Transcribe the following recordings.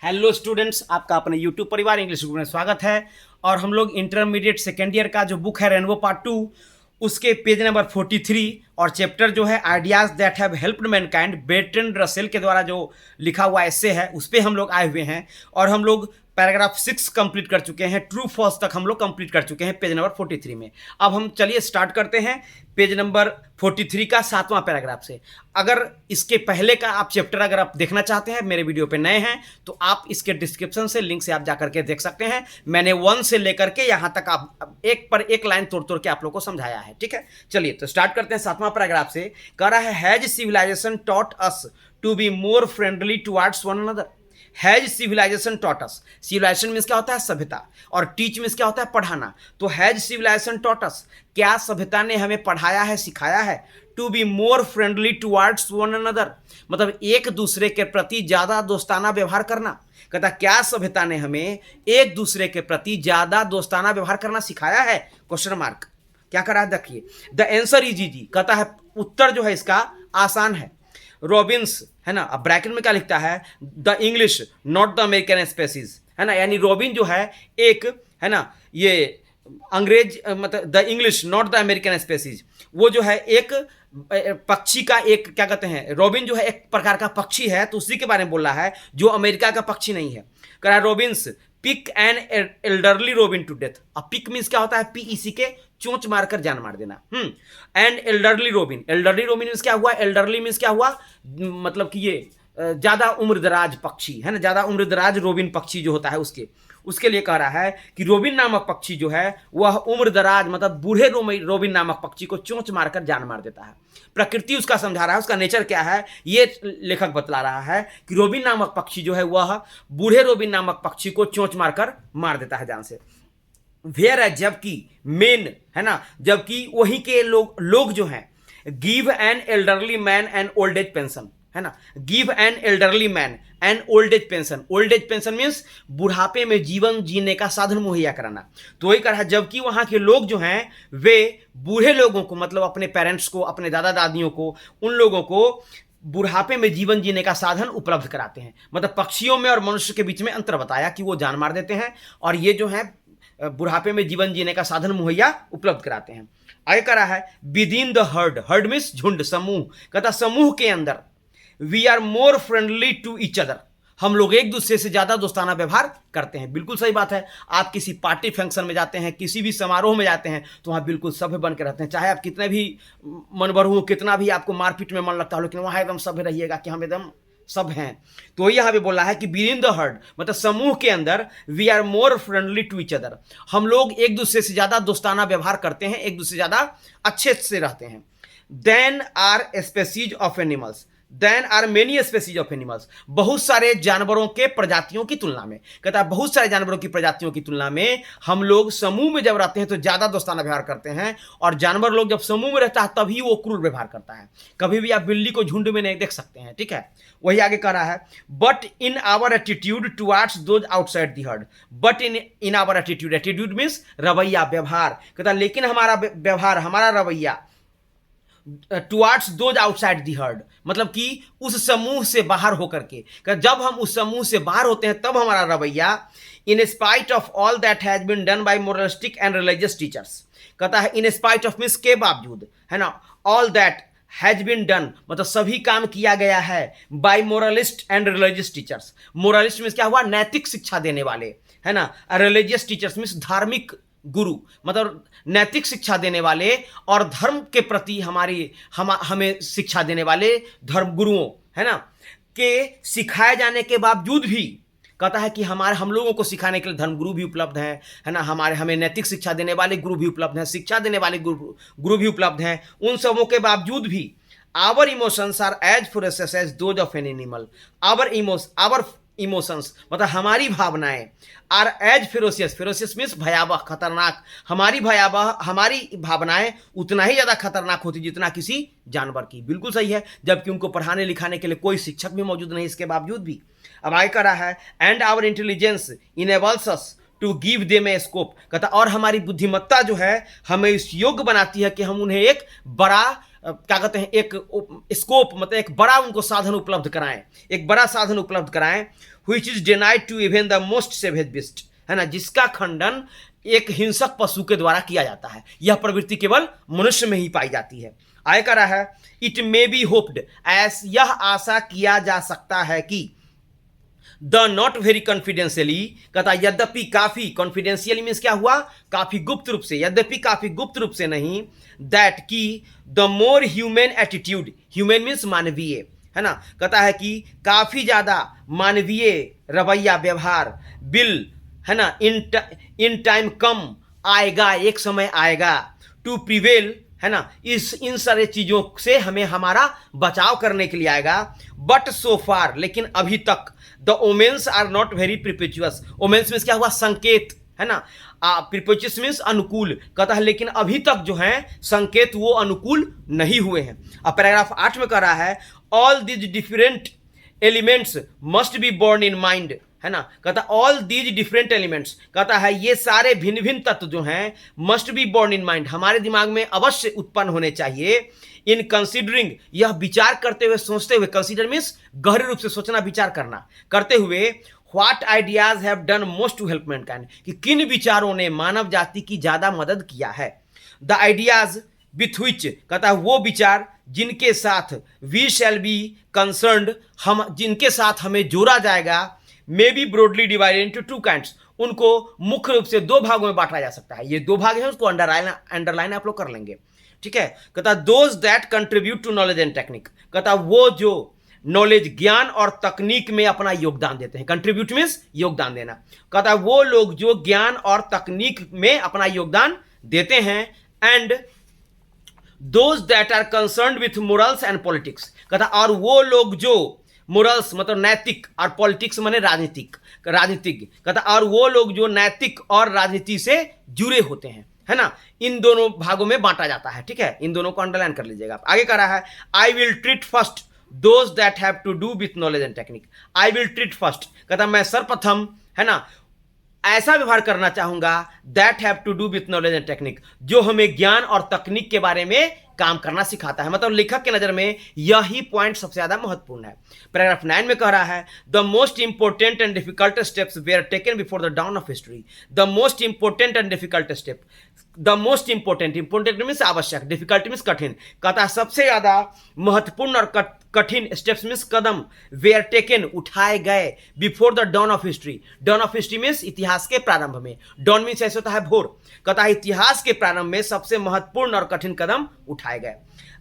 Hello students, आपका अपने YouTube परिवार इंग्लिश ग्रुप में स्वागत है। और हम लोग इंटरमीडिएट सेकेंड ईयर का जो बुक है रेनबो पार्ट 2 उसके पेज नंबर 43 और चैप्टर जो है ideas that have helped mankind Bertrand Russell के द्वारा जो लिखा हुआ एस्से है उस पर हम लोग आए हुए हैं। और हम लोग पैराग्राफ 6 कंप्लीट कर चुके हैं, ट्रू फॉल्स तक हम लोग कंप्लीट कर चुके हैं पेज नंबर 43 में। अब हम चलिए स्टार्ट करते हैं पेज नंबर 43 का 7वां पैराग्राफ से। अगर इसके पहले का आप चैप्टर अगर आप देखना चाहते हैं, मेरे वीडियो पे नए हैं तो आप इसके डिस्क्रिप्शन से लिंक से आप जाकर के देख सकते हैं। मैंने 1 से लेकर के यहां तक आप एक पर एक लाइन तोड़ तोड़ के आप लोग को समझाया है, ठीक है। चलिए तो स्टार्ट करते हैं 7वां पैराग्राफ से। कह रहा है has civilization taught us to be more friendly towards one another. Has civilization taught us, civilization means क्या होता है? सभ्यता, और टीच मीन्स क्या होता है? पढ़ाना। तो हैज सिविलाइजेशन टॉट अस, क्या सभ्यता ने हमें पढ़ाया है, सिखाया है? To be more friendly towards one another, मतलब एक दूसरे के प्रति ज्यादा दोस्ताना व्यवहार करना। कहता क्या सभ्यता ने हमें एक दूसरे के प्रति ज्यादा दोस्ताना व्यवहार करना सिखाया है? Question mark. क्या करा है देखिए, द आंसर इज इजी। कहता है उत्तर जो है इसका आसान है। रॉबिन्स है ना, अब ब्रैकेट में क्या लिखता है? The English not the American species, है ना, यानी रॉबिन जो है एक, है ना, ये अंग्रेज मतलब the English not the American species, वो जो है एक पक्षी का एक, क्या कहते हैं, रॉबिन जो है एक प्रकार का पक्षी है, तो उसी के बारे में बोल रहा है जो अमेरिका का पक्षी नहीं है। कह रहा है robins peck an elderly robin to death. अब पिक मीन्स क्या होता है? पीईसी के चोंच मारकर जान मार देना। And elderly robin, elderly robin means क्या हुआ? एल्डरली मीन्स क्या हुआ? मतलब कि ये ज्यादा उम्रदराज पक्षी है ना, ज्यादा उम्रदराज रोबिन पक्षी जो होता है उसके लिए कह रहा है कि रोबिन नामक पक्षी जो है वह उम्रदराज मतलब बूढ़े रोबिन नामक पक्षी को चोंच मारकर जान मार देता है। प्रकृति उसका समझा रहा है, उसका नेचर क्या है ये लेखक बतला रहा है कि रोबिन नामक पक्षी जो है वह बूढ़े रोबिन नामक पक्षी को चोंच मारकर मार देता है जान से। वेयर है, जबकि मेन, है ना, जबकि वहीं के लोग जो हैं give an elderly man an old age pension, है ना, give an elderly man an old age pension. Old age pension means बुढ़ापे में जीवन जीने का साधन मुहैया कराना। तो वही कहा, जबकि वहां के लोग जो हैं वे बूढ़े लोगों को, मतलब अपने पेरेंट्स को, अपने दादा दादियों को, उन लोगों को बुढ़ापे में जीवन जीने का साधन उपलब्ध कराते हैं। मतलब पक्षियों में और मनुष्य के बीच में अंतर बताया कि वो जान मार देते हैं और ये जो है बुढ़ापे में जीवन जीने का साधन मुहैया उपलब्ध कराते हैं। आगे कह रहा है within the herd, herd means झुंड, समूह। कहता समूह के अंदर we are more friendly to each other, हम लोग एक दूसरे से ज्यादा दोस्ताना व्यवहार करते हैं। बिल्कुल सही बात है। आप किसी पार्टी फंक्शन में जाते हैं, किसी भी समारोह में जाते हैं तो वहां बिल्कुल सभ्य बन के रहते हैं, चाहे आप कितने भी मनबर हो, कितना भी आपको मारपीट में मन लगता हो, लेकिन वहां एकदम सभ्य रहिएगा कि हम एकदम सब हैं। तो यहां पे बोला है कि विद इन द हर्ड, मतलब समूह के अंदर we are more friendly to each other, हम लोग एक दूसरे से ज्यादा दोस्ताना व्यवहार करते हैं, एक दूसरे से ज्यादा अच्छे से रहते हैं। Then are species of animals, then are many species of animals, बहुत सारे जानवरों के प्रजातियों की तुलना में। कहता है बहुत सारे जानवरों की प्रजातियों की तुलना में हम लोग समूह में जब रहते हैं तो ज्यादा दोस्ताना व्यवहार करते हैं, और जानवर लोग जब समूह में रहता है तभी वो क्रूर व्यवहार करता है। कभी भी आप बिल्ली को झुंड में नहीं देख सकते हैं, ठीक है। वही आगे कह रहा है but in our attitude towards those outside the herd, but in our attitude, attitude means रवैया, व्यवहार। कहता लेकिन हमारा व्यवहार, हमारा रवैया towards those outside the herd, मतलब कि उस समूह से बाहर होकर के, जब हम उस समूह से बाहर होते हैं तब हमारा रवैया in spite of all that has been done by moralistic and religious teachers. कहता है इन स्पाइट ऑफ मीन्स के बावजूद, है ना, all that has been done मतलब सभी काम किया गया है by moralist and religious teachers. Moralist means क्या हुआ? नैतिक शिक्षा देने वाले, है ना। रिलीजियस टीचर्स मीन्स धार्मिक गुरु, मतलब नैतिक शिक्षा देने वाले और धर्म के प्रति हमें शिक्षा देने वाले धर्म गुरुओं, है ना, के सिखाए जाने के बावजूद भी कहता है कि हम लोगों को सिखाने के लिए धर्मगुरु भी उपलब्ध हैं, है ना, हमें नैतिक शिक्षा देने वाले गुरु भी उपलब्ध हैं, शिक्षा देने वाले गुरु भी उपलब्ध हैं। उन सबों के बावजूद भी our emotions are as ferocious as those of an animal. Our emotions मतलब हमारी भावनाएं are as ferocious, ferocious means भयावह, खतरनाक। हमारी भावनाएं उतना ही ज्यादा खतरनाक होती जितना किसी जानवर की। बिल्कुल सही है, जबकि उनको पढ़ाने लिखाने के लिए कोई शिक्षक भी मौजूद नहीं, इसके बावजूद भी। अब आगे कर रहा है and our intelligence enables us to give them a scope. कहता और हमारी बुद्धिमत्ता जो है हमें इस योग्य बनाती है कि हम उन्हें एक बड़ा क्या कहते हैं, एक स्कोप मतलब एक बड़ा उनको साधन उपलब्ध कराएं, एक बड़ा साधन उपलब्ध कराएं which is denied to even the most savage beast, है ना, जिसका खंडन एक हिंसक पशु के द्वारा किया जाता है। यह प्रवृत्ति केवल मनुष्य में ही पाई जाती है। आगे कह रहा है इट मे बी होप्ड, यह आशा किया जा सकता है कि द नॉट वेरी कॉन्फिडेंशियली, कहता यद्यपि काफी, कॉन्फिडेंशियली मीन्स क्या हुआ, काफी गुप्त रूप से, यद्यपि काफी गुप्त रूप से नहीं, दैट की the more human attitude, human means मानवीय, है ना, कहता है कि काफी ज्यादा मानवीय रवैया व्यवहार, बिल, है ना, इन टाइम कम, आएगा, एक समय आएगा, टू प्रिवेल, है ना, इन सारे चीजों से हमें हमारा बचाव करने के लिए आएगा। बट सो फार, लेकिन अभी तक the omens are not very propitious, omens means क्या हुआ, संकेत, है ना, प्रिपेचुअस मीन्स अनुकूल, कहता है लेकिन अभी तक जो है संकेत वो अनुकूल नहीं हुए हैं। अब पैराग्राफ 8 में कह रहा है all these different elements must be borne in mind, है ना, कहता ऑल दीज डिफरेंट एलिमेंट्स, कहता है ये सारे भिन्न भिन्न तत्व जो हैं must be borne in mind, हमारे दिमाग में अवश्य उत्पन्न होने चाहिए। इन कंसिडरिंग, यह विचार करते हुए, सोचते हुए, कंसिडर मीन्स गहरे रूप से सोचना, विचार करना, करते हुए what ideas have done most to help mankind, कि किन विचारों ने मानव जाति की ज्यादा मदद किया है। द आइडियाज विथ विच, कहता है वो विचार जिनके साथ वी शैल बी कंसर्न्ड, हम जिनके साथ हमें जोड़ा जाएगा, may be broadly divided into two kinds, उनको मुख्य रूप से दो भागों में बांटा जा सकता है। ये दो भाग हैं, उसको अंडरलाइन आप लोग कर लेंगे, ठीक है। कहता those that contribute to knowledge and technique, कहता वो जो नॉलेज, ज्ञान और तकनीक में अपना योगदान देते हैं, कंट्रीब्यूट मीन्स योगदान देना, कहता वो लोग जो ज्ञान और तकनीक में अपना योगदान देते हैं, and those that are concerned with morals and politics, कहता और वो लोग जो मोरल्स मतलब नैतिक और पॉलिटिक्स माने राजनीतिक, कहता और वो लोग जो नैतिक और राजनीति से जुड़े होते हैं, है ना, इन दोनों भागों में बांटा जाता है, ठीक है, इन दोनों को अंडरलाइन कर लीजिएगा। आगे कह रहा है I will treat first those that have to do with knowledge and technique, I will treat first, कहता मैं सर्वप्रथम, है ना, ऐसा व्यवहार करना चाहूंगा that have to do with knowledge and technique, जो हमें ज्ञान और तकनीक के बारे में काम करना सिखाता है। मतलब लेखक के नजर में यही पॉइंट सबसे ज्यादा महत्वपूर्ण है। पैराग्राफ 9 में कह रहा है the most important and difficult steps were taken before the dawn of history, the most important and difficult step, the most important, important means आवश्यक, डिफिकल्ट मीन्स कठिन, कहता है सबसे ज्यादा महत्वपूर्ण और कठिन स्टेप्स मीन्स कदम, वेयर टेकन उठाए गए, before the dawn of history, dawn of history means इतिहास के प्रारंभ में, डॉन मीन्स ऐसे होता है भोर, कहता है इतिहास के प्रारंभ में सबसे महत्वपूर्ण और कठिन कदम उठाए गए।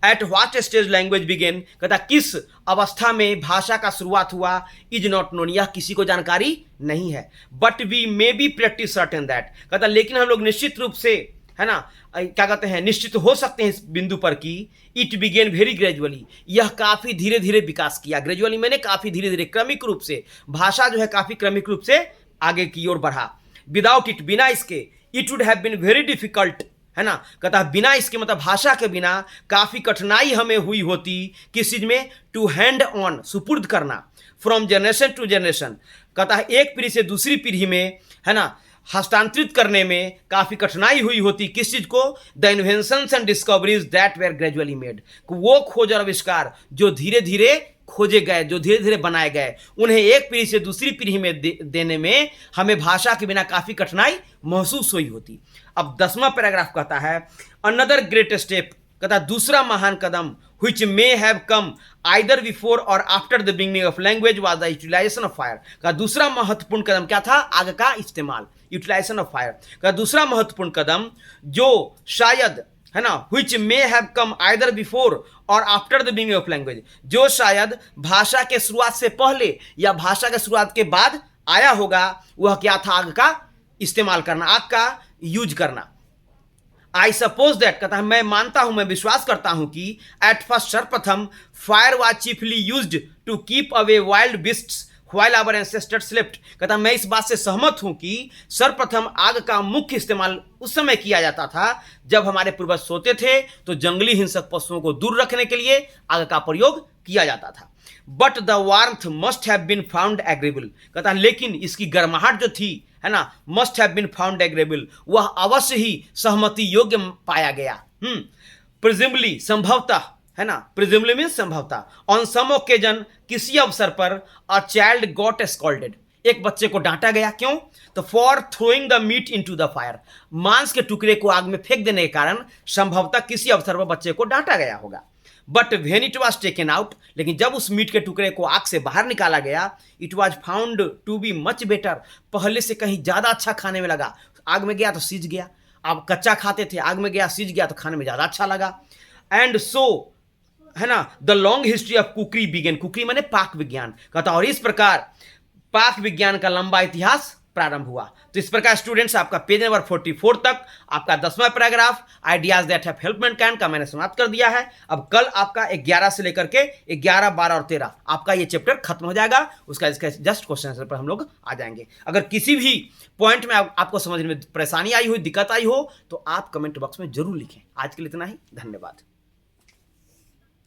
At what stage language began, कहता किस अवस्था में भाषा का शुरुआत हुआ, इज नॉट नोन, यह किसी को जानकारी नहीं है, but we may be practice certain that, कहता लेकिन हम लोग निश्चित रूप से, है ना, क्या कहते हैं, निश्चित हो सकते हैं इस बिंदु पर कि इट बिगेन वेरी ग्रेजुअली, यह काफी धीरे धीरे विकास किया, ग्रेजुअली मैंने काफी धीरे धीरे, क्रमिक रूप से, भाषा जो है काफी क्रमिक रूप से आगे की ओर बढ़ा। विदाउट इट, बिना इसके, it would have been very difficult, है ना, कहता बिना इसके मतलब भाषा के बिना काफी कठिनाई हमें हुई होती किस चीज में, टू हैंड ऑन, सुपुर्द करना, फ्रॉम जनरेशन टू जनरेशन, कहता है एक पीढ़ी से दूसरी पीढ़ी में, है ना, हस्तांतरित करने में काफी कठिनाई हुई होती किस चीज को, the inventions and discoveries that were gradually made, वो खोज और आविष्कार जो धीरे धीरे खोजे गए, जो धीरे धीरे बनाए गए, उन्हें एक पीढ़ी से दूसरी पीढ़ी में देने में हमें भाषा के बिना काफी कठिनाई महसूस हुई होती। अब 10वां पैराग्राफ कहता है अनदर ग्रेट स्टेप, कहता दूसरा महान कदम, which may have come either before or after the beginning of language was the utilization of fire, का दूसरा महत्वपूर्ण कदम क्या था, आग का इस्तेमाल, यूटिलाइजेशन ऑफ फायर, का दूसरा महत्वपूर्ण कदम जो शायद, है ना, which may have come either before or after the beginning of language, जो शायद भाषा के शुरुआत से पहले या भाषा के शुरुआत के बाद आया होगा, वह क्या था, आग का इस्तेमाल करना, आग का यूज करना। आई सपोज दैट, कहता है मैं मानता हूं, मैं विश्वास करता हूं कि एट फर्स्ट, सर्वप्रथम, fire was chiefly used to keep away wild beasts while our ancestors slept, कहता मैं इस बात से सहमत हूं कि सर्वप्रथम आग का मुख्य इस्तेमाल उस समय किया जाता था जब हमारे पूर्वज सोते थे, तो जंगली हिंसक पशुओं को दूर रखने के लिए आग का प्रयोग किया जाता था। But the warmth must have been found agreeable, कहता लेकिन इसकी गर्माहट जो थी, है ना, must have been found agreeable, वह अवश्य ही सहमति योग्य पाया गया। प्रिजम्बली, संभवतः, है ना, प्रिजम्बली मीन्स संभवता। ऑन सम ओकेजन, किसी अवसर पर, अ चाइल्ड गॉट स्कॉल्डेड, एक बच्चे को डांटा गया, क्यों? तो for throwing the meat into the fire, मांस के टुकड़े को आग में फेंक देने के कारण संभवतः किसी अवसर पर बच्चे को डांटा गया होगा। But when it was taken out, लेकिन जब उस मीट के टुकड़े को आग से बाहर निकाला गया, it was found to be much better, पहले से कहीं ज्यादा अच्छा खाने में लगा। आग में गया तो सीज गया, आप कच्चा खाते थे, आग में गया सीज गया तो खाने में ज्यादा अच्छा लगा। एंड सो, है ना, the long history of cookery began, cookery माने पाक विज्ञान कहता, और इस प्रकार पाक विज्ञान का लंबा इतिहास प्रारंभ हुआ। तो इस प्रकार स्टूडेंट्स आपका पेज नंबर 44 तक आपका 10वां paragraph ideas that have helped mankind का मैंने समाप्त कर दिया है। अब कल आपका 11 से लेकर के 11, 12 और 13 आपका ये चैप्टर खत्म हो जाएगा। उसका इसका जस्ट क्वेश्चन आंसर पर हम लोग आ जाएंगे। अगर किसी भी पॉइंट में आपको समझने में परेशानी आई हो, दिक्कत आई हो, तो आप कमेंट बॉक्स में जरूर लिखें। आज के लिए इतना ही, धन्यवाद।